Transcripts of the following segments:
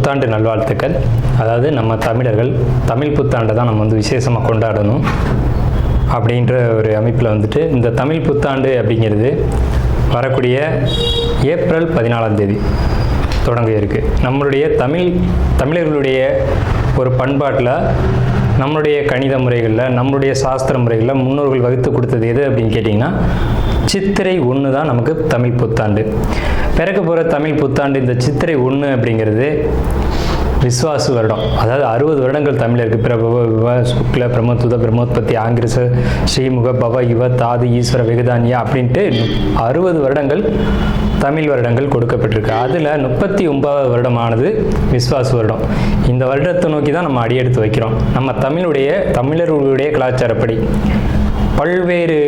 புத்தாண்டு நல்வாழ்த்துக்கள். அதாவது நம்ம தமிழர்கள் தமிழ் புத்தாண்டை தான் நம்ம வந்து விசேஷமாக கொண்டாடணும் அப்படின்ற ஒரு அமைப்பில் வந்துட்டு இந்த தமிழ் புத்தாண்டு அப்படிங்கிறது வரக்கூடிய ஏப்ரல் 14 தொடங்க இருக்குது. நம்மளுடைய தமிழர்களுடைய ஒரு பண்பாட்டில், நம்மளுடைய கணித முறைகளில், நம்மளுடைய சாஸ்திர முறைகளில் முன்னோர்கள் வகுத்து கொடுத்தது எது அப்படின்னு கேட்டிங்கன்னா சித்திரை 1 தான் நமக்கு தமிழ் புத்தாண்டு. பிறக்க போகிற தமிழ் புத்தாண்டு இந்த சித்திரை 1 அப்படிங்கிறது விஸ்வாசு வருடம். அதாவது 60 வருடங்கள் தமிழருக்கு பிரபவ விவ சுக்ல பிரமோத்துத பிரம்மோத்பத்தி ஆங்கிரச ஸ்ரீமுக பவ யுவ தாது ஈஸ்வர வெகுதானியா அப்படின்ட்டு 60 வருடங்கள் தமிழ் வருடங்கள் கொடுக்கப்பட்டிருக்கு. அதில் 39வது வருடமானது விஸ்வாசு வருடம். இந்த வருடத்தை நோக்கி தான் நம்ம அடியெடுத்து வைக்கிறோம். நம்ம தமிழர்களுடைய கலாச்சாரப்படி பல்வேறு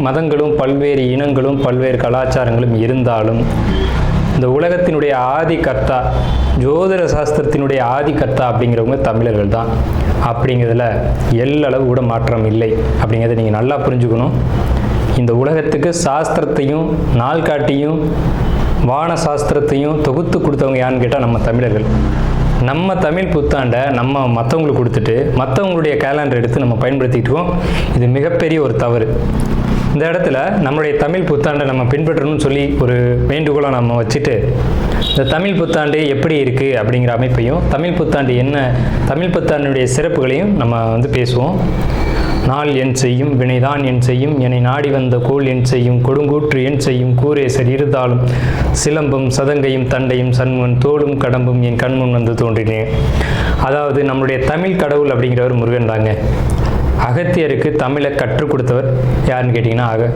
மதங்களும் பல்வேறு இனங்களும் பல்வேறு கலாச்சாரங்களும் இருந்தாலும் இந்த உலகத்தினுடைய ஆதி கர்த்தா, ஜோதிட சாஸ்திரத்தினுடைய ஆதி கர்த்தா அப்படிங்கிறவங்க தமிழர்கள் தான். அப்படிங்கிறதுல எல்லளவு கூட மாற்றம் இல்லை அப்படிங்கிறத நீங்கள் நல்லா புரிஞ்சுக்கணும். இந்த உலகத்துக்கு சாஸ்திரத்தையும் நாள்காட்டியும் வான சாஸ்திரத்தையும் தொகுத்து கொடுத்தவங்க யாருன்னு கேட்டால் நம்ம தமிழர்கள். நம்ம தமிழ் புத்தாண்டை நம்ம மற்றவங்களுக்கு கொடுத்துட்டு மற்றவங்களுடைய கேலண்டர் எடுத்து நம்ம பயன்படுத்திக்கிட்டோம். இது மிகப்பெரிய ஒரு தவறு. இந்த இடத்துல நம்மளுடைய தமிழ் புத்தாண்டை நம்ம பின்பற்றணும்னு சொல்லி ஒரு வேண்டுகோளை நம்ம வச்சுட்டு இந்த தமிழ் புத்தாண்டு எப்படி இருக்குது அப்படிங்கிற அமைப்பையும் தமிழ் புத்தாண்டு என்ன, தமிழ் புத்தாண்டுடைய சிறப்புகளையும் நம்ம வந்து பேசுவோம். நாள் என் செய்யும் வினைதான் என் செய்யும் என்னை நாடி வந்த கோள் என் செய்யும் கொடுங்கூற்று என் செய்யும் கூரேசர் இருந்தாலும் சிலம்பும் சதங்கையும் தண்டையும் சண்முன் தோளும் கடம்பும் என் கண்முன் வந்து தோன்றினேன். அதாவது நம்மளுடைய தமிழ் கடவுள் அப்படிங்கிறவர் முருகன் தாங்க. அகத்தியருக்கு தமிழை கற்றுக் கொடுத்தவர் யாருன்னு கேட்டிங்கன்னா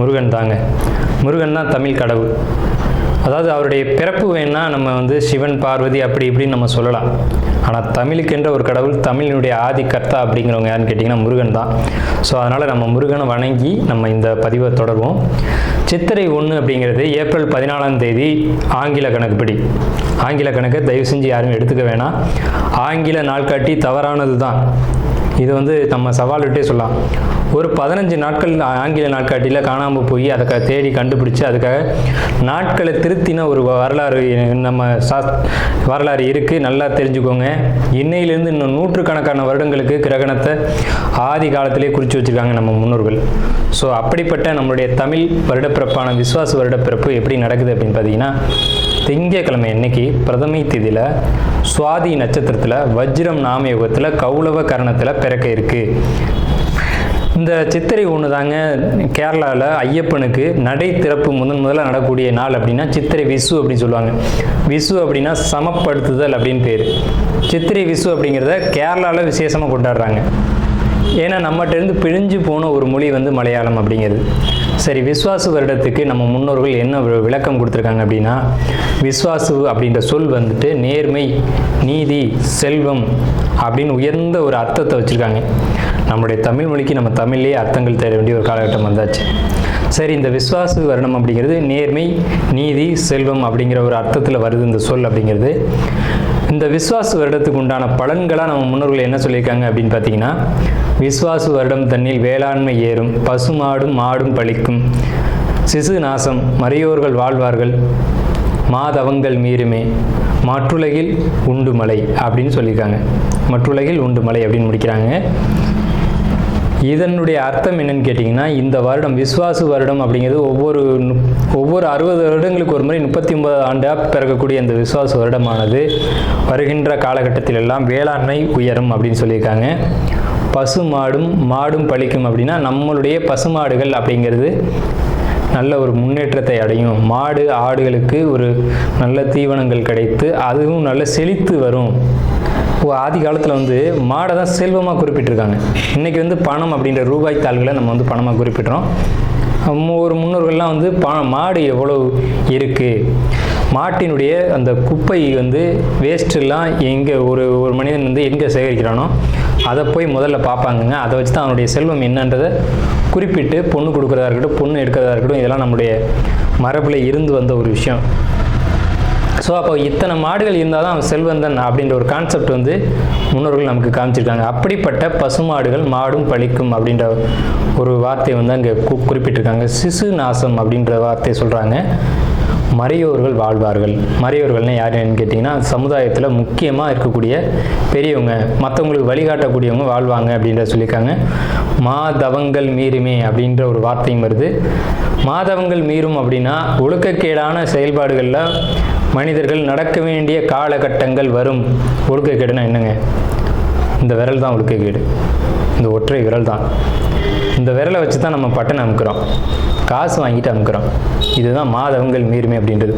முருகன் தாங்க. முருகன் தான் தமிழ் கடவுள். அதாவது அவருடைய பிறப்பு வேணால் நம்ம வந்து சிவன் பார்வதி அப்படி இப்படின்னு நம்ம சொல்லலாம். ஆனால் தமிழுக்கென்ற ஒரு கடவுள், தமிழினுடைய ஆதி கர்த்தா அப்படிங்கிறவங்க யாருன்னு கேட்டிங்கன்னா முருகன் தான். ஸோ அதனால் நம்ம முருகனை வணங்கி நம்ம இந்த பதிவை தொடர்வோம். சித்திரை 1 அப்படிங்கிறது ஏப்ரல் 14 ஆங்கில கணக்குப்படி. ஆங்கில கணக்கை தயவு செஞ்சு யாரும் எடுத்துக்க வேணாம். ஆங்கில நாள்காட்டி தவறானது தான். இது வந்து நம்ம சவால் விட்டே சொல்லலாம். ஒரு 15 நாட்கள் ஆங்கில நாட்காட்டியில் காணாமல் போய் அதை தேடி கண்டுபிடிச்சி அதுக்காக நாட்களை திருத்தின ஒரு வரலாறு நம்ம வரலாறு இருக்குது. நல்லா தெரிஞ்சுக்கோங்க. இன்னையிலேருந்து இன்னும் நூற்றுக்கணக்கான வருடங்களுக்கு கிரகணத்தை ஆதி காலத்திலே குறித்து வச்சுருக்காங்க நம்ம முன்னோர்கள். ஸோ அப்படிப்பட்ட நம்மளுடைய தமிழ் வருடப்பிறப்பான விஸ்வாச வருடப்பிறப்பு எப்படி நடக்குது அப்படின்னு பார்த்தீங்கன்னா, திங்கட்கிழமை அன்னைக்கு பிரதமை திதியில் சுவாதி நட்சத்திரத்தில் வஜ்ரம் நாமயோகத்தில் கௌளவ கரணத்தில் பிறக்க இருக்குது. இந்த சித்திரை 1 தாங்க கேரளாவில் ஐயப்பனுக்கு நடை திறப்பு முதல்ல நடக்கக்கூடிய நாள் அப்படின்னா சித்திரை விசு அப்படின்னு சொல்லுவாங்க. விசு அப்படின்னா சமப்படுத்துதல் அப்படின்னு பேர். சித்திரை விசு அப்படிங்கிறத கேரளாவில் விசேஷமாக கொண்டாடுறாங்க. ஏன்னா நம்மகிட்டேருந்து பிழிஞ்சு போன ஒரு மொழி வந்து மலையாளம் அப்படிங்கிறது. சரி, விஸ்வாசு வருடத்துக்கு நம்ம முன்னோர்கள் என்ன விளக்கம் கொடுத்துருக்காங்க அப்படின்னா, விஸ்வாசு அப்படின்ற சொல் வந்துட்டு நேர்மை, நீதி, செல்வம் அப்படின்னு உயர்ந்த ஒரு அர்த்தத்தை வச்சுருக்காங்க. நம்முடைய தமிழ் மொழிக்கு நம்ம தமிழ்லேயே அர்த்தங்கள் தேட வேண்டிய ஒரு காலகட்டம் வந்தாச்சு. சரி, இந்த விஸ்வாசு வருடம் அப்படிங்கிறது நேர்மை, நீதி, செல்வம் அப்படிங்கிற ஒரு அர்த்தத்தில் வருது இந்த சொல் அப்படிங்கிறது. இந்த விஸ்வாசு வருடத்துக்கு உண்டான பலன்களாக நம்ம முன்னோர்கள் என்ன சொல்லியிருக்காங்க அப்படின்னு பார்த்தீங்கன்னா, விஸ்வாசு வருடம் தன்னில் வேளாண்மை ஏறும், பசுமாடும் மாடும் பழிக்கும், சிசு நாசம், மறையோர்கள் வாழ்வார்கள், மாதவங்கள் மீறுமே, மற்றுலகில் உண்டு மலை அப்படின்னு சொல்லியிருக்காங்க. மற்றுலகில் உண்டு மலை அப்படின்னு முடிக்கிறாங்க. இதனுடைய அர்த்தம் என்னன்னு கேட்டிங்கன்னா, இந்த வருடம் விஸ்வாசு வருடம் அப்படிங்கிறது ஒவ்வொரு 60 வருடங்களுக்கு ஒரு முறை 39 ஆண்டாக பிறக்கக்கூடிய இந்த விஸ்வாசு வருடமானது வருகின்ற காலகட்டத்தில் எல்லாம் வேளாண்மை உயரும் அப்படின்னு சொல்லியிருக்காங்க. மாடும் பழிக்கும் அப்படின்னா நம்மளுடைய பசுமாடுகள் அப்படிங்கிறது நல்ல ஒரு முன்னேற்றத்தை அடையும். மாடு ஆடுகளுக்கு ஒரு நல்ல தீவனங்கள் கிடைத்து அதுவும் நல்ல செழித்து வரும். ஆதி காலத்தில் வந்து மாடை தான் செல்வமாக குறிப்பிட்டிருக்காங்க. இன்றைக்கி வந்து பணம் அப்படின்ற ரூபாய் தாள்களை நம்ம வந்து பணமாக குறிப்பிட்றோம். ஒரு முன்னோர்கள்லாம் வந்து மாடு எவ்வளோ இருக்குது, மாட்டினுடைய அந்த குப்பை வந்து வேஸ்ட்டெல்லாம் எங்கே ஒரு மனிதன் வந்து எங்கே சேகரிக்கிறானோ அதை போய் முதல்ல பார்ப்பாங்கங்க. அதை வச்சு தான் அவனுடைய செல்வம் என்னன்றதை குறிப்பிட்டு பொண்ணு கொடுக்குறதா இருக்கட்டும், பொண்ணு எடுக்கிறதா இருக்கட்டும், இதெல்லாம் நம்முடைய மரபில் இருந்து வந்த ஒரு விஷயம். ஸோ அப்போ இத்தனை மாடுகள் இருந்தால் தான் அவன் செல்வந்தன் அப்படின்ற ஒரு கான்செப்ட் வந்து முன்னோர்கள் நமக்கு காமிச்சிருக்காங்க. அப்படிப்பட்ட பசுமாடுகள் மாடும் பழிக்கும் அப்படின்ற ஒரு வார்த்தையை வந்து அங்கே குறிப்பிட்டிருக்காங்க. சிசு நாசம் அப்படின்ற வார்த்தையை சொல்கிறாங்க. மறையோர்கள் வாழ்வார்கள். மறையோர்கள்னு யாருன்னு கேட்டிங்கன்னா சமுதாயத்தில் முக்கியமாக இருக்கக்கூடிய பெரியவங்க, மற்றவங்களுக்கு வழிகாட்டக்கூடியவங்க வாழ்வாங்க அப்படின்ற சொல்லியிருக்காங்க. மாதவங்கள் மீறுமே அப்படின்ற ஒரு வார்த்தையும் வருது. மாதவங்கள் மீறும் அப்படின்னா ஒழுக்கக்கேடான செயல்பாடுகளில் மனிதர்கள் நடக்க வேண்டிய காலகட்டங்கள் வரும். ஒழுக்கக்கேடுனா என்னங்க? இந்த விரல் தான் ஒழுக்கக்கேடு, இந்த ஒற்றை விரல் தான். இந்த விரலை வச்சு தான் நம்ம பட்டனை அமுக்கிறோம், காசு வாங்கிட்டு அமுக்கிறோம். இதுதான் மாதவங்கள் மீறுமே அப்படின்றது.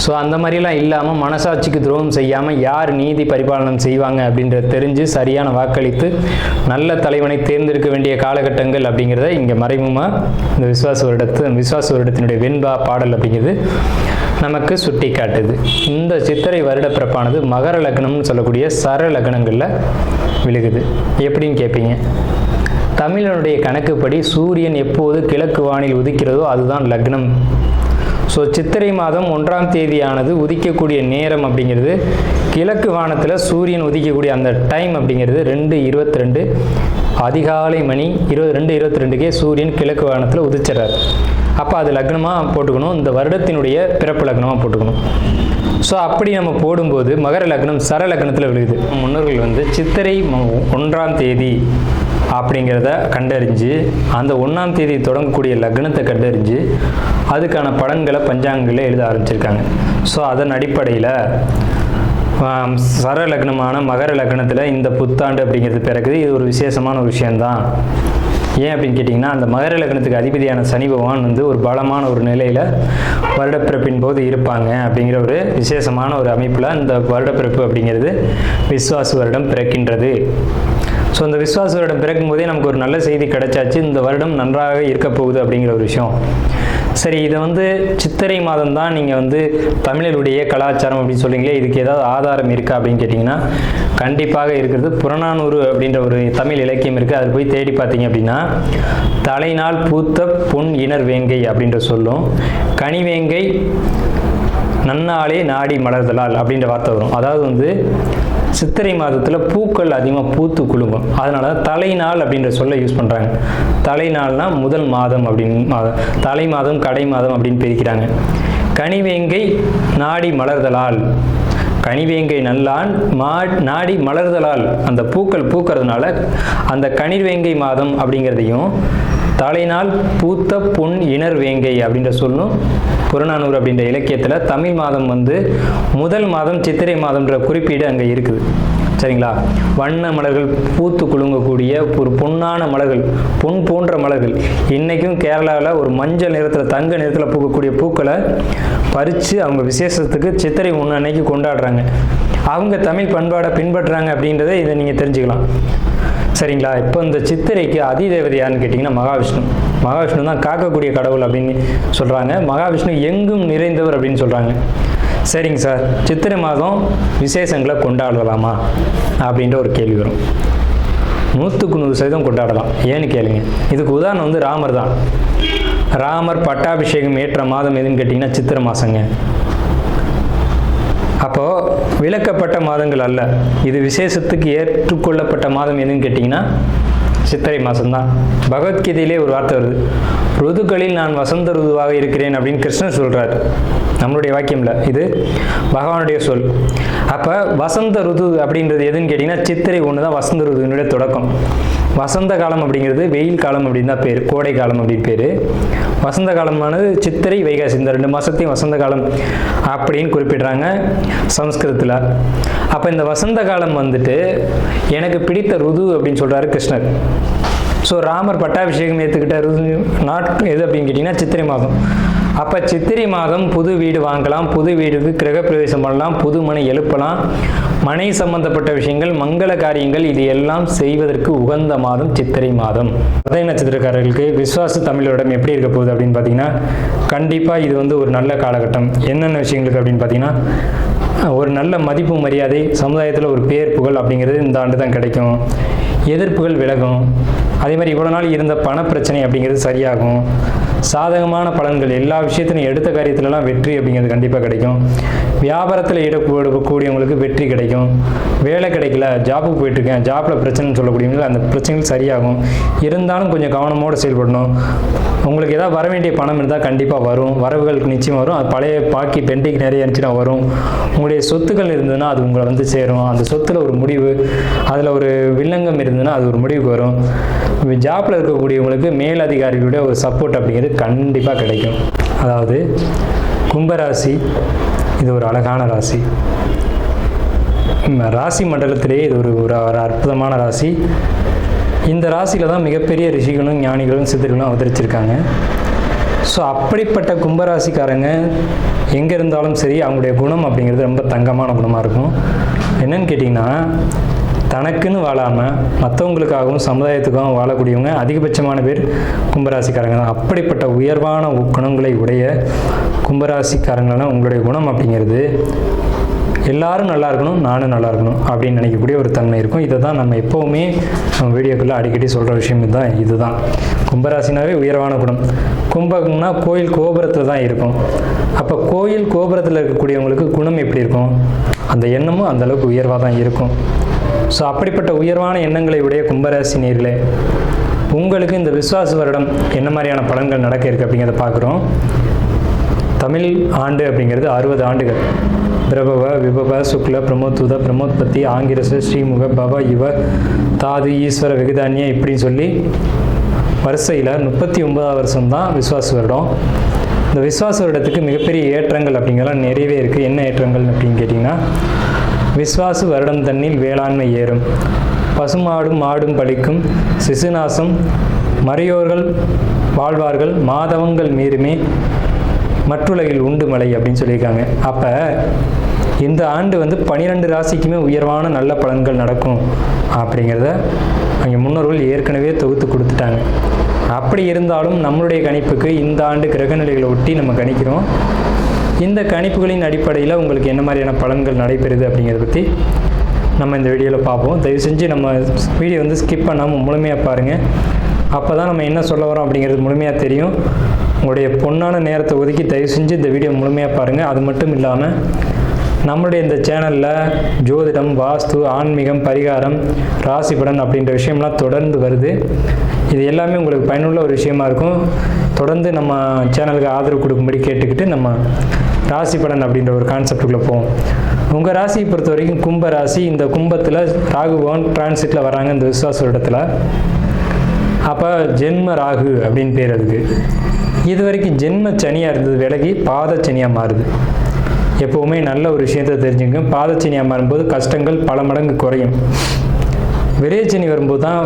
ஸோ அந்த மாதிரிலாம் இல்லாமல் மனசாட்சிக்கு துரோகம் செய்யாமல் யார் நீதி பரிபாலனம் செய்வாங்க அப்படின்றத தெரிஞ்சு சரியான வாக்களித்து நல்ல தலைவனை தேர்ந்தெடுக்க வேண்டிய காலகட்டங்கள் அப்படிங்கிறத இங்கே மறைமுகமாக இந்த விசுவாச வருடத்தினுடைய வெண்பா பாடல் அப்படிங்கிறது நமக்கு சுட்டி காட்டுது. இந்த சித்திரை வருட பிறப்பானது மகர லக்னம்னு சொல்லக்கூடிய சர லக்னங்களில் விழுகுது. எப்படின்னு கேட்பீங்க? தமிழனுடைய கணக்குப்படி சூரியன் எப்போது கிழக்கு வானில் உதிக்கிறதோ அதுதான் லக்னம். ஸோ சித்திரை மாதம் 1ஆம் தேதியானது உதிக்கக்கூடிய நேரம் அப்படிங்கிறது கிழக்கு வானத்தில் சூரியன் உதிக்கக்கூடிய அந்த டைம் அப்படிங்கிறது 2:22 அதிகாலை மணி 2:22க்கே சூரியன் கிழக்கு வானத்தில் உதிச்சிடறாரு. அப்போ அது லக்னமாக போட்டுக்கணும், இந்த வருடத்தினுடைய பிறப்பு லக்னமாக போட்டுக்கணும். ஸோ அப்படி நம்ம போடும்போது மகர லக்னம் சர லக்னத்தில் விழுகுது. முன்னோர்கள் சித்திரை 1ஆம் தேதி அப்படிங்கிறத கண்டறிஞ்சு அந்த 1ஆம் தேதி தொடங்கக்கூடிய லக்னத்தை கண்டறிஞ்சு அதுக்கான பலன்களை பஞ்சாங்கங்களில் எழுத ஆரம்பிச்சிருக்காங்க. ஸோ அதன் அடிப்படையில் சர லக்னமான மகர லக்னத்தில் இந்த புத்தாண்டு அப்படிங்கிறது பிறகுது. இது ஒரு விசேஷமான ஒரு விஷயந்தான். ஏன் அப்படின்னு கேட்டிங்கன்னா, அந்த மகர லக்னத்துக்கு அதிபதியான சனி பகவான் ஒரு பலமான ஒரு நிலையில் வருடப்பிறப்பின் போது இருப்பாங்க அப்படிங்கிற ஒரு விசேஷமான ஒரு அமைப்பில் இந்த வருடப்பிறப்பு அப்படிங்கிறது விஸ்வாச வருடம் பிறக்கின்றது. ஸோ இந்த விஸ்வாச வருடம் பிறக்கும் போதே நமக்கு ஒரு நல்ல செய்தி கிடைச்சாச்சு, இந்த வருடம் நன்றாக இருக்க போகுது அப்படிங்கிற ஒரு விஷயம். சரி, இதை சித்திரை மாதம் தான் நீங்கள் தமிழருடைய கலாச்சாரம் அப்படின்னு சொல்றீங்களே, இதுக்கு ஏதாவது ஆதாரம் இருக்கா அப்படின்னு கேட்டிங்கன்னா கண்டிப்பாக இருக்கிறது. புறநானூறு அப்படின்ற ஒரு தமிழ் இலக்கியம் இருக்குது. அதில் போய் தேடி பார்த்தீங்க அப்படின்னா தலைநாள் பூத்த பொன் இணர் வேங்கை அப்படின்ற சொல்லும், கனிவேங்கை நன்னாளே நாடி மலர்தலால் அப்படின்ற வார்த்தை வரும். அதாவது சித்திரை மாதத்தில் பூக்கள் அதிகமாக பூத்து குலுங்கும். அதனால தலைநாள் அப்படின்ற சொல்ல யூஸ் பண்ணுறாங்க. தலைநாள்னா முதல் மாதம் அப்படின்னு, தலை மாதம் கடை மாதம் அப்படின்னு பிரிக்கிறாங்க. கனிவேங்கை நாடி மலர்தலால், கனிவேங்கை நல்லான் நாடி மலர்தலால், அந்த பூக்கள் பூக்கிறதுனால அந்த கனிவேங்கை மாதம் அப்படிங்கிறதையும் தலைநாள் பூத்த பொன் இணர் வேங்கை அப்படின்ற சொல்லும் புறநானூறு அப்படின்ற இலக்கியத்தில் தமிழ் மாதம் முதல் மாதம் சித்திரை மாதம்ன்ற குறிப்பீடு அங்கே இருக்குது. சரிங்களா? வண்ண மலர்கள் பூத்து குலுங்கக்கூடிய ஒரு பொன்னான மலர்கள், பொன் போன்ற மலர்கள். இன்றைக்கும் கேரளாவில் ஒரு மஞ்சள் நிறத்தில் தங்க நிறத்தில் பூக்கக்கூடிய பூக்களை பறித்து அவங்க விசேஷத்துக்கு சித்திரை 1 அன்னைக்கு கொண்டாடுறாங்க. அவங்க தமிழ் பண்பாடை பின்பற்றுறாங்க அப்படின்றத இதை நீங்கள் தெரிஞ்சுக்கலாம். சரிங்களா? இப்போ இந்த சித்திரைக்கு அதிதேவதை யாருன்னு கேட்டிங்கன்னா மகாவிஷ்ணு. மகாவிஷ்ணு தான் காக்கக்கூடிய கடவுள் அப்படின்னு சொல்கிறாங்க. மகாவிஷ்ணு எங்கும் நிறைந்தவர் அப்படின்னு சொல்கிறாங்க. சரிங்க சார், சித்திரை மாதம் விசேஷங்களை கொண்டாடலாமா அப்படின்ற ஒரு கேள்வி வரும். 100% கொண்டாடலாம். ஏன்னு கேளுங்க. இதுக்கு உதாரணம் ராமர் தான். ராமர் பட்டாபிஷேகம் ஏற்ற மாதம் எதுன்னு கேட்டிங்கன்னா சித்திரை மாதங்க. அப்போது விலக்கப்பட்ட மாதங்கள் அல்ல, இது விசேஷத்துக்கு ஏற்றுக்கொள்ளப்பட்ட மாதம் எதுன்னு கேட்டிங்கன்னா சித்திரை மாதம்தான். பகவத்கீதையிலே ஒரு வார்த்தை வருது, ருதுக்களில் நான் வசந்த ருதுவாக இருக்கிறேன் அப்படின்னு கிருஷ்ணன் சொல்கிறார். நம்மளுடைய வாக்கியம்ல, இது பகவானுடைய சொல். அப்போ வசந்த ருது அப்படின்றது எதுன்னு கேட்டிங்கன்னா சித்திரை 1 தான் வசந்த ருதுனுடைய தொடக்கம். வசந்த காலம் அப்படிங்கிறது வெயில் காலம் அப்படின்னு தான் பேர், கோடை காலம் அப்படின்னு பேர். வசந்த காலமானது சித்திரை வைகாசி, இந்த 2 மாதத்தையும் வசந்த காலம் அப்படின்னு குறிப்பிடுறாங்க சமஸ்கிருதத்தில். அப்போ இந்த வசந்த காலம் எனக்கு பிடித்த ருது அப்படின்னு சொல்கிறாரு கிருஷ்ணர். ஸோ ராமர் பட்டாபிஷேகம் ஏற்றுக்கிட்ட நாட்கள் எது அப்படின்னு கேட்டிங்கன்னா சித்திரை மாதம். அப்போ சித்திரை மாதம் புது வீடு வாங்கலாம், புது வீடுக்கு கிரகப்பிரவேசம் பண்ணலாம், புது மனை எழுப்பலாம், மனை சம்பந்தப்பட்ட விஷயங்கள், மங்கள காரியங்கள், இது எல்லாம் செய்வதற்கு உகந்த மாதம் சித்திரை மாதம். சதய நட்சத்திரக்காரர்களுக்கு விஸ்வாச தமிழோடம் எப்படி இருக்க போகுது அப்படின்னு பார்த்தீங்கன்னா கண்டிப்பாக இது ஒரு நல்ல காலகட்டம். என்னென்ன விஷயங்களுக்கு அப்படின்னு பார்த்தீங்கன்னா ஒரு நல்ல மதிப்பு மரியாதை, சமுதாயத்தில் ஒரு பேர் புகழ் அப்படிங்கிறது இந்த ஆண்டு தான் கிடைக்கும். எதிர்ப்புகள் விலகும். அதே மாதிரி இவ்வளோ நாள் இருந்த பண பிரச்சனை அப்படிங்கிறது சரியாகும். சாதகமான பலன்கள், எல்லா விஷயத்திலும் எடுத்த காரியத்திலலாம் வெற்றி அப்படிங்கிறது கண்டிப்பாக கிடைக்கும். வியாபாரத்தில் ஈடுபடக்கூடியவங்களுக்கு வெற்றி கிடைக்கும். வேலை கிடைக்கல, ஜாப்புக்கு போயிட்டுருக்கேன், ஜாப்பில் பிரச்சனைன்னு சொல்லக்கூடியவங்களுக்கு அந்த பிரச்சனைகள் சரியாகும். இருந்தாலும் கொஞ்சம் கவனமோடு செயல்படணும். உங்களுக்கு ஏதாவது வர வேண்டிய பணம் இருந்தால் கண்டிப்பாக வரும், வரவுகளுக்கு நிச்சயம் வரும். அது பழைய பாக்கி பெண்டிங் நிறைய இருந்துச்சுன்னா வரும். உங்களுடைய சொத்துக்கள் இருந்ததுன்னா அது உங்களை வந்து சேரும். அந்த சொத்தில் ஒரு முடிவு, அதில் ஒரு வில்லங்கம் இருந்ததுன்னா அது ஒரு முடிவுக்கு வரும். ஜாப்பில் இருக்கக்கூடியவங்களுக்கு மேலதிகாரிகளுடைய ஒரு சப்போர்ட் அப்படிங்கிறது கண்டிப்பாக கிடைக்கும். அதாவது கும்பராசி இது ஒரு அழகான ராசி. ராசி மண்டலத்திலேயே இது ஒரு அற்புதமான ராசி. இந்த ராசியில் தான் மிகப்பெரிய ரிஷிகளும் ஞானிகளும் சித்தர்களும் அவதரிச்சிருக்காங்க. ஸோ அப்படிப்பட்ட கும்பராசிக்காரங்க எங்கே இருந்தாலும் சரி, அவங்களுடைய குணம் அப்படிங்கிறது ரொம்ப தங்கமான குணமாக இருக்கும். என்னன்னு கேட்டிங்கன்னா, தனக்குன்னு வாழாமல் மற்றவங்களுக்காகவும் சமுதாயத்துக்காகவும் வாழக்கூடியவங்க அதிகபட்சமான பேர் கும்பராசிக்காரங்க தான். அப்படிப்பட்ட உயர்வான குணங்களை உடைய கும்பராசிக்காரங்களான உங்களுடைய குணம் அப்படிங்கிறது எல்லாரும் நல்லா இருக்கணும், நானும் நல்லா இருக்கணும் அப்படின்னு நினைக்கக்கூடிய ஒரு தன்மை இருக்கும். இதை தான் நம்ம எப்போவுமே நம்ம வீடியோக்குள்ளே அடிக்கடி சொல்கிற விஷயம் இதுதான். கும்பராசினாவே உயர்வான குணம். கும்பம்னா கோயில் கோபுரத்தில் தான் இருக்கும். அப்போ கோயில் கோபுரத்தில் இருக்கக்கூடியவங்களுக்கு குணம் எப்படி இருக்கும்? அந்த எண்ணமும் அந்தளவுக்கு உயர்வாக தான் இருக்கும். ஸோ அப்படிப்பட்ட உயர்வான எண்ணங்களை உடைய கும்பராசி நேயர்களே, உங்களுக்கு இந்த விஸ்வாச வருடம் என்ன மாதிரியான பலன்கள் நடக்க இருக்குது அப்படிங்கிறத பார்க்குறோம். தமிழ் ஆண்டு அப்படிங்கிறது 60 ஆண்டுகள். பிரபவ, விபவ, சுக்ல, பிரமோத்துத, பிரமோத்பத்தி, ஆங்கிரச, ஸ்ரீமுக, பவ, இவ, தாது, ஈஸ்வர, வெகுதானிய இப்படின்னு சொல்லி வரிசையில் 39வது வருஷம் தான் விஸ்வாச வருடம். இந்த விஸ்வாச வருடத்துக்கு மிகப்பெரிய ஏற்றங்கள் அப்படிங்கிறலாம் நிறையவே இருக்குது. என்ன ஏற்றங்கள் அப்படின்னு கேட்டிங்கன்னா, விஸ்வாசு வருடம் தன்னில் வேளாண்மை ஏறும், பசுமாடும் மாடும் பலிக்கும், சிசுநாசம், மறையோர்கள் வாழ்வார்கள், மாதவங்கள் மீறுமே, மற்றுலகில் உண்டு மலை அப்படின்னு சொல்லியிருக்காங்க. அப்போ இந்த ஆண்டு வந்து 12 ராசிக்குமே உயர்வான நல்ல பலன்கள் நடக்கும் அப்படிங்கிறத அங்கே முன்னோர்கள் ஏற்கனவே தொகுத்து கொடுத்துட்டாங்க. அப்படி இருந்தாலும் நம்மளுடைய கணிப்புக்கு இந்த ஆண்டு கிரகநிலைகளை ஒட்டி நம்ம கணிக்கிறோம். இந்த கணிப்புகளின் அடிப்படையில் உங்களுக்கு என்ன மாதிரியான பலன்கள் நடைபெறுது அப்படிங்கிறத பற்றி நம்ம இந்த வீடியோவில் பார்ப்போம். தயவு செஞ்சு நம்ம வீடியோ வந்து ஸ்கிப் பண்ணாமல் முழுமையாக பாருங்கள். அப்போ தான் நம்ம என்ன சொல்ல வரோம் அப்படிங்கிறது முழுமையாக தெரியும். உங்களுடைய பொன்னான நேரத்தை ஒதுக்கி தயவு செஞ்சு இந்த வீடியோ முழுமையாக பாருங்கள். அது மட்டும் இல்லாமல் நம்மளுடைய இந்த சேனலில் ஜோதிடம், வாஸ்து, ஆன்மீகம், பரிகாரம், ராசி பலன் அப்படின்ற விஷயம்லாம் தொடர்ந்து வருது. இது எல்லாமே உங்களுக்கு பயனுள்ள ஒரு விஷயமா இருக்கும். தொடர்ந்து நம்ம சேனலுக்கு ஆதரவு கொடுக்கும்படி கேட்டுக்கிட்டு நம்ம ராசி பலன் அப்படின்ற ஒரு கான்செப்டுக்குள்ளே போவோம். உங்கள் ராசியை பொறுத்த வரைக்கும் கும்ப ராசி. இந்த கும்பத்தில் ராகு பகவான் டிரான்சிட்டில் வராங்க இந்த விஸ்வாச வருடத்தில். அப்போ ஜென்ம ராகு அப்படின்னு பேர் அதுக்கு. இது வரைக்கும் ஜென்ம சனியாக இருந்தது விலகி பாதச்சனியாக மாறுது. எப்போவுமே நல்ல ஒரு விஷயத்தை தெரிஞ்சுங்க. பாதச்சனியாக மாறும்போது கஷ்டங்கள் பல மடங்கு குறையும். விரயச்சனி வரும்போது தான்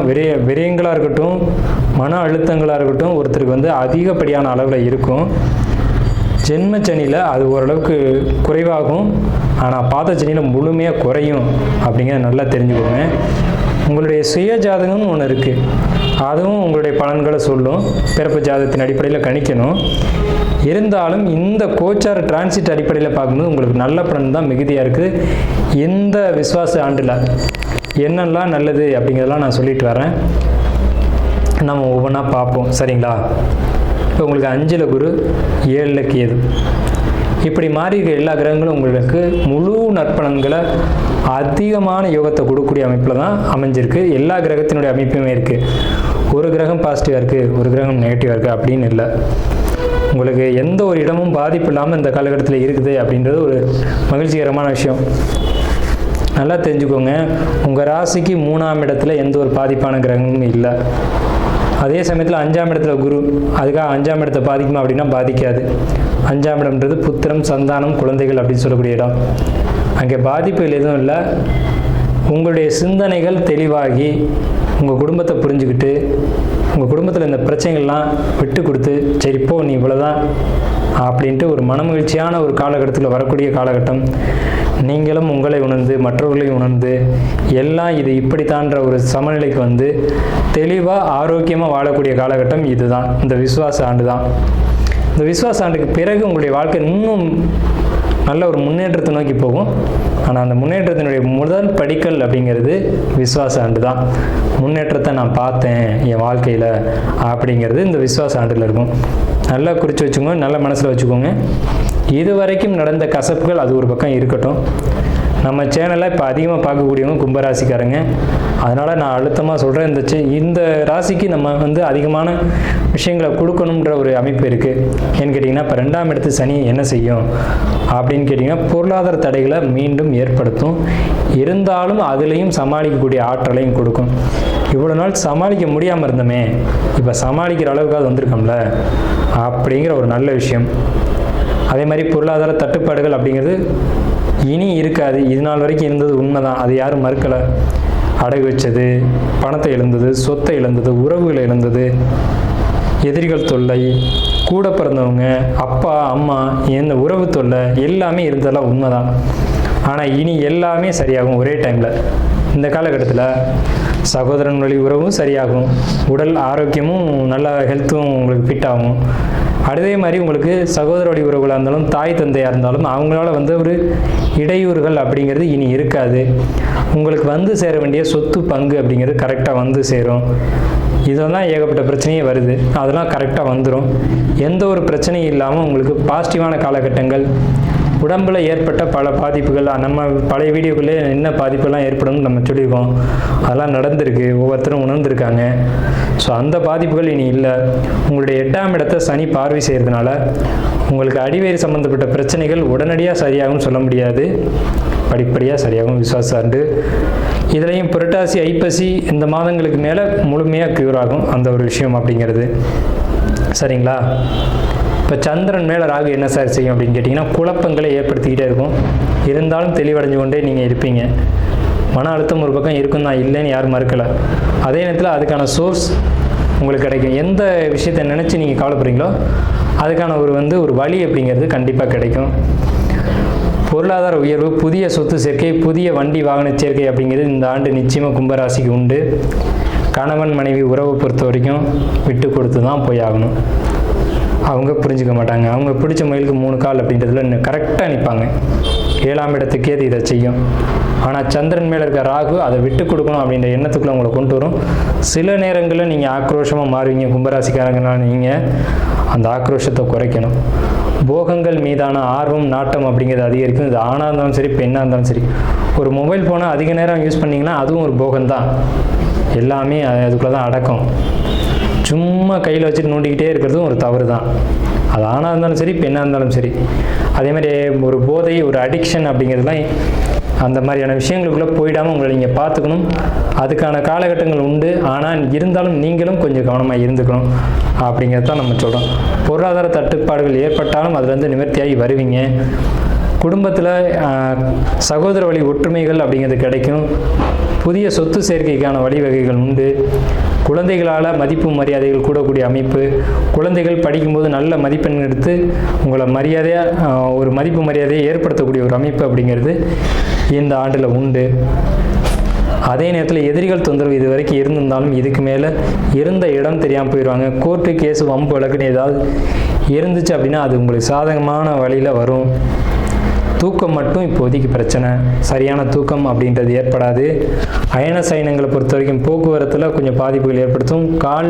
விரயங்களாக இருக்கட்டும், மன அழுத்தங்களாக இருக்கட்டும் ஒருத்தருக்கு வந்து அதிகப்படியான அளவில் இருக்கும். ஜென்மச்சனியில் அது ஓரளவுக்கு குறைவாகும், ஆனால் பாதச்சனியில் முழுமையாக குறையும் அப்படிங்கிறத நல்லா தெரிஞ்சுக்கோங்க. உங்களுடைய சுய ஜாதகம்னு ஒன்று இருக்குது, அதுவும் உங்களுடைய பலன்களை சொல்லும். பிறப்பு ஜாதகத்தின் அடிப்படையில் கணிக்கணும். இருந்தாலும் இந்த கோச்சார டிரான்சிட் அடிப்படையில் பார்க்கும்போது உங்களுக்கு நல்ல பலன் தான் மிகுதியாக இருக்குது. இந்த விஸ்வாச ஆண்டில் என்னெல்லாம் நல்லது அப்படிங்கிறதெல்லாம் நான் சொல்லிட்டு வரேன். நம்ம ஒவ்வொன்றா பார்ப்போம், சரிங்களா? இப்போ உங்களுக்கு 5ல் குரு, 7ல் கேது, இப்படி மாறி இருக்க எல்லா கிரகங்களும் உங்களுக்கு முழு நற்பலன்களை அதிகமான யோகத்தை கொடுக்கக்கூடிய அமைப்பில் தான் அமைஞ்சிருக்கு. எல்லா கிரகத்தினுடைய அமைப்புமே இருக்குது. ஒரு கிரகம் பாசிட்டிவாக இருக்குது, ஒரு கிரகம் நெகட்டிவாக இருக்குது அப்படின்னு இல்லை. உங்களுக்கு எந்த ஒரு இடமும் பாதிப்பு இல்லாமல் இந்த காலகட்டத்தில் இருக்குது அப்படின்றது ஒரு மகிழ்ச்சிகரமான விஷயம். நல்லா தெரிஞ்சுக்கோங்க. உங்கள் ராசிக்கு 3ஆம் இடத்துல எந்த ஒரு பாதிப்பான கிரகமும் இல்லை. அதே சமயத்தில் 5ஆம் இடத்துல குரு, அதுக்காக 5ஆம் இடத்தை பாதிக்குமா அப்படின்னா பாதிக்காது. 5ஆம் இடம்ன்றது புத்திரம், சந்தானம், குழந்தைகள் அப்படின்னு சொல்லக்கூடிய இடம். அங்கே பாதிப்புகள் எதுவும் இல்லை. உங்களுடைய சிந்தனைகள் தெளிவாகி உங்கள் குடும்பத்தை புரிஞ்சுக்கிட்டு உங்கள் குடும்பத்தில் இந்த பிரச்சனைகள்லாம் விட்டு கொடுத்து சரி போ நீ இவ்வளோதான் அப்படின்ட்டு ஒரு மனமகிழ்ச்சியான ஒரு காலகட்டத்தில் வரக்கூடிய காலகட்டம். நீங்களும் உங்களை உணர்ந்து மற்றவர்களையும் உணர்ந்து எல்லாம் இது இப்படித்தான்ற ஒரு சமநிலைக்கு வந்து தெளிவாக ஆரோக்கியமாக வாழக்கூடிய காலகட்டம் இதுதான், இந்த விஸ்வாச ஆண்டு தான். இந்த விஸ்வாச ஆண்டுக்கு பிறகு உங்களுடைய வாழ்க்கை இன்னும் நல்ல ஒரு முன்னேற்றத்தை நோக்கி போகும். ஆனால் அந்த முன்னேற்றத்தினுடைய முதல் படிக்கல் அப்படிங்கிறது விசுவாச ஆண்டு தான். முன்னேற்றத்தை நான் பார்த்தேன் என் வாழ்க்கையில் அப்படிங்கிறது இந்த விசுவாச ஆண்டில் இருக்கும். நல்லா குறித்து வச்சுக்கோங்க, நல்ல மனசில் வச்சுக்கோங்க. இது வரைக்கும் நடந்த கசப்புகள் அது ஒரு பக்கம் இருக்கட்டும். நம்ம சேனலை இப்போ அதிகமாக பார்க்கக்கூடியவங்க கும்பராசிக்காரங்க. அதனால் நான் அழுத்தமாக சொல்கிறேன், இந்த ராசிக்கு நம்ம வந்து அதிகமான விஷயங்களை கொடுக்கணுன்ற ஒரு அமைப்பு இருக்குது. ஏன்னு கேட்டிங்கன்னா, இப்போ 2ஆம் இடத்து சனி என்ன செய்யும் அப்படின்னு கேட்டிங்கன்னா, பொருளாதார தடைகளை மீண்டும் ஏற்படுத்தும். இருந்தாலும் அதுலேயும் சமாளிக்கக்கூடிய ஆற்றலையும் கொடுக்கும். இவ்வளோ நாள் சமாளிக்க முடியாமல் இருந்தோமே, இப்போ சமாளிக்கிற அளவுக்காவது வந்திருக்கோம்ல அப்படிங்கிற ஒரு நல்ல விஷயம். அதே மாதிரி பொருளாதார தட்டுப்பாடுகள் அப்படிங்கிறது இனி இருக்காது. இது நாள் வரைக்கும் இருந்தது உண்மைதான், அது யாரும் மறுக்கலை. அடகு வச்சது, பணத்தை இழந்தது, சொத்தை இழந்தது, உறவுகளை இழந்தது, எதிரிகள் தொல்லை, கூட பிறந்தவங்க, அப்பா அம்மா, இந்த உறவு தொல்லை எல்லாமே இருந்ததெல்லாம் உண்மைதான். ஆனால் இனி எல்லாமே சரியாகும் ஒரே டைமில். இந்த காலகட்டத்தில் சகோதரன் வழி உறவும் சரியாகும், உடல் ஆரோக்கியமும் நல்லா ஹெல்த்தும் உங்களுக்கு ஃபிட் ஆகும். அதே மாதிரி உங்களுக்கு சகோதர வழி உறவுகளாக இருந்தாலும் தாய் தந்தையாக இருந்தாலும் அவங்களால வந்து ஒரு இடையூறுகள் அப்படிங்கிறது இனி இருக்காது. உங்களுக்கு வந்து சேர வேண்டிய சொத்து பங்கு அப்படிங்கிறது கரெக்டாக வந்து சேரும். இதெல்லாம் ஏகப்பட்ட பிரச்சனையே வருது, அதெல்லாம் கரெக்டாக வந்துடும். எந்த ஒரு பிரச்சனையும் இல்லாமல் உங்களுக்கு பாசிட்டிவான காலகட்டங்கள். உடம்பில் ஏற்பட்ட பல பாதிப்புகள் நம்ம பழைய வீடியோக்குள்ளே என்ன பாதிப்பெல்லாம் ஏற்படும்னு நம்ம சொல்லியிருக்கோம். அதெல்லாம் நடந்திருக்கு, ஒவ்வொருத்தரும் உணர்ந்திருக்காங்க. ஸோ அந்த பாதிப்புகள் இனி இல்லை. உங்களுடைய 8ஆம் இடத்தை சனி பார்வை செய்கிறதுனால உங்களுக்கு அடிவேறு சம்மந்தப்பட்ட பிரச்சனைகள் உடனடியாக சரியாகும்னு சொல்ல முடியாது, படிப்படியாக சரியாகும். விசுவாச ஆண்டு இதுலேயும் புரட்டாசி ஐப்பசி இந்த மாதங்களுக்கு மேலே முழுமையாக க்யூர் ஆகும் அந்த ஒரு விஷயம் அப்படிங்கிறது. சரிங்களா? இப்போ சந்திரன் மேலே ராகு என்ன சார் செய்யும் அப்படின்னு கேட்டிங்கன்னா, குழப்பங்களை ஏற்படுத்திக்கிட்டே இருக்கும். இருந்தாலும் தெளிவடைஞ்சு கொண்டே நீங்கள் இருப்பீங்க. மன அழுத்தம் ஒரு பக்கம் இருக்கும் தான், இல்லைன்னு யாரும் மறுக்கலை. அதே நேரத்தில் அதுக்கான சோர்ஸ் உங்களுக்கு கிடைக்கும். எந்த விஷயத்தை நினச்சி நீங்கள் கவலைப்படுறீங்களோ அதுக்கான ஒரு வழி அப்படிங்கிறது கண்டிப்பாக கிடைக்கும். பொருளாதார உயர்வு, புதிய சொத்து சேர்க்கை, புதிய வண்டி வாகன சேர்க்கை அப்படிங்கிறது இந்த ஆண்டு நிச்சயமாக கும்பராசிக்கு உண்டு. கணவன் மனைவி உறவை பொறுத்த வரைக்கும் விட்டு கொடுத்து தான் போய் ஆகணும். அவங்க புரிஞ்சுக்க மாட்டாங்க. அவங்க பிடிச்ச மயிலுக்கு 3 கால் அப்படின்றதுல இன்னும் கரெக்டாக நிற்பாங்க. 7ஆம் இடத்துக்கே அது இதை செய்யும். ஆனால் சந்திரன் மேலே இருக்க ராகு அதை விட்டு கொடுக்கணும் அப்படின்ற எண்ணத்துக்குள்ளே உங்களை கொண்டு வரும். சில நேரங்களில் நீங்கள் ஆக்ரோஷமாக மாறுவீங்க. கும்பராசிக்காரங்களால் நீங்கள் அந்த ஆக்ரோஷத்தை குறைக்கணும். போகங்கள் மீதான ஆர்வம் நாட்டம் அப்படிங்கிறது அதிகரிக்கும். இது ஆணாக இருந்தாலும் சரி, பெண்ணாக இருந்தாலும் சரி. ஒரு மொபைல் ஃபோனை அதிக நேரம் யூஸ் பண்ணிங்கன்னா அதுவும் ஒரு போகம்தான். எல்லாமே அதுக்குள்ளே தான் அடக்கம். சும்மா கையில் வச்சுட்டு நோண்டிக்கிட்டே இருக்கிறதும் ஒரு தவறு தான். அது ஆணாக இருந்தாலும் சரி, பெண்ணாக இருந்தாலும் சரி. அதே மாதிரி ஒரு போதை, ஒரு அடிக்ஷன் அப்படிங்கிறதுலாம் அந்த மாதிரியான விஷயங்களுக்குள்ளே போயிடாமல் உங்களை நீங்கள் பார்த்துக்கணும். அதுக்கான காலகட்டங்கள் உண்டு. ஆனால் இருந்தாலும் நீங்களும் கொஞ்சம் கவனமாக இருந்துக்கணும் அப்படிங்கிறது தான் நம்ம சொல்கிறோம். பொருளாதார தட்டுப்பாடுகள் ஏற்பட்டாலும் அதுலேருந்து நிவர்த்தியாகி வருவீங்க. குடும்பத்தில் சகோதர வழி ஒற்றுமைகள் அப்படிங்கிறது கிடைக்கும். புதிய சொத்து சேர்க்கைக்கான வழிவகைகள் உண்டு. குழந்தைகளால் மதிப்பு மரியாதைகள் கூடக்கூடிய அமைப்பு. குழந்தைகள் படிக்கும்போது நல்ல மதிப்பெண் எடுத்து உங்களை மரியாதையாக ஒரு மதிப்பு மரியாதையை ஏற்படுத்தக்கூடிய ஒரு அமைப்பு அப்படிங்கிறது இந்த ஆண்டில் உண்டு. அதே நேரத்தில் எதிரிகள் தொந்தரவு இது வரைக்கும் இருந்திருந்தாலும் இதுக்கு மேலே இருந்த இடம் தெரியாமல் போயிடுவாங்க. கோர்ட்டு கேஸு வம்பு வழக்குன்னு ஏதாவது இருந்துச்சு அப்படின்னா அது உங்களுக்கு சாதகமான வழியில் வரும். தூக்கம் மட்டும் இப்போதைக்கு பிரச்சனை. சரியான தூக்கம் அப்படின்றது ஏற்படாது. அயன சயனங்களை பொறுத்த வரைக்கும் போக்குவரத்தில் கொஞ்சம் பாதிப்புகள் ஏற்படுத்தும். கால்,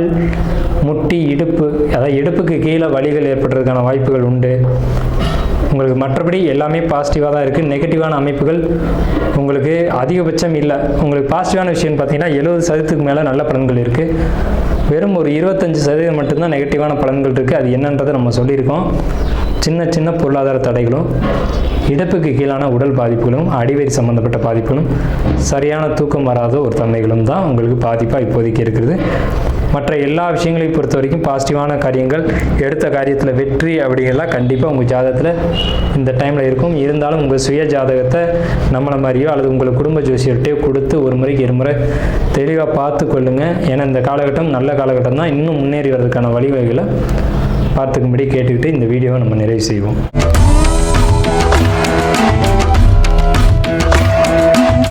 முட்டி, இடுப்பு, அதாவது இடுப்புக்கு கீழே வலிகள் ஏற்படுறதுக்கான வாய்ப்புகள் உண்டு. உங்களுக்கு மற்றபடி எல்லாமே பாசிட்டிவாக தான் இருக்குது. நெகட்டிவான அமைப்புகள் உங்களுக்கு அதிகபட்சம் இல்லை. உங்களுக்கு பாசிட்டிவான விஷயம்னு பார்த்தீங்கன்னா 70% மேலே நல்ல பலன்கள் இருக்குது. வெறும் ஒரு 25% மட்டும்தான் நெகட்டிவான பலன்கள் இருக்குது. அது என்னன்றதை நம்ம சொல்லியிருக்கோம். சின்ன சின்ன பொருளாதார தடைகளும், இடுப்புக்கு கீழான உடல் பாதிப்புகளும், அடிவயிறு சம்பந்தப்பட்ட பாதிப்புகளும், சரியான தூக்கம் வராத ஒரு தன்மைகளும் தான் உங்களுக்கு பாதிப்பாக இப்போதைக்கு இருக்கிறது. மற்ற எல்லா விஷயங்களையும் பொறுத்த வரைக்கும் பாசிட்டிவான காரியங்கள், எடுத்த காரியத்தில் வெற்றி அப்படிங்கிறலாம் கண்டிப்பாக உங்கள் ஜாதகத்தில் இந்த டைமில் இருக்கும். இருந்தாலும் உங்கள் சுய ஜாதகத்தை நம்மளை மாதிரியோ அல்லது உங்கள் குடும்ப ஜோசியர்கிட்டையோ கொடுத்து ஒரு முறைக்கு 2 முறை தெளிவாக பார்த்து கொள்ளுங்கள். ஏன்னா இந்த காலகட்டம் நல்ல காலகட்டம் தான். இன்னும் முன்னேறி வர்றதுக்கான வழிவகைகளை பார்த்துக்கும்படி கேட்டுக்கிட்டு இந்த வீடியோவை நம்ம நிறைவு செய்வோம்.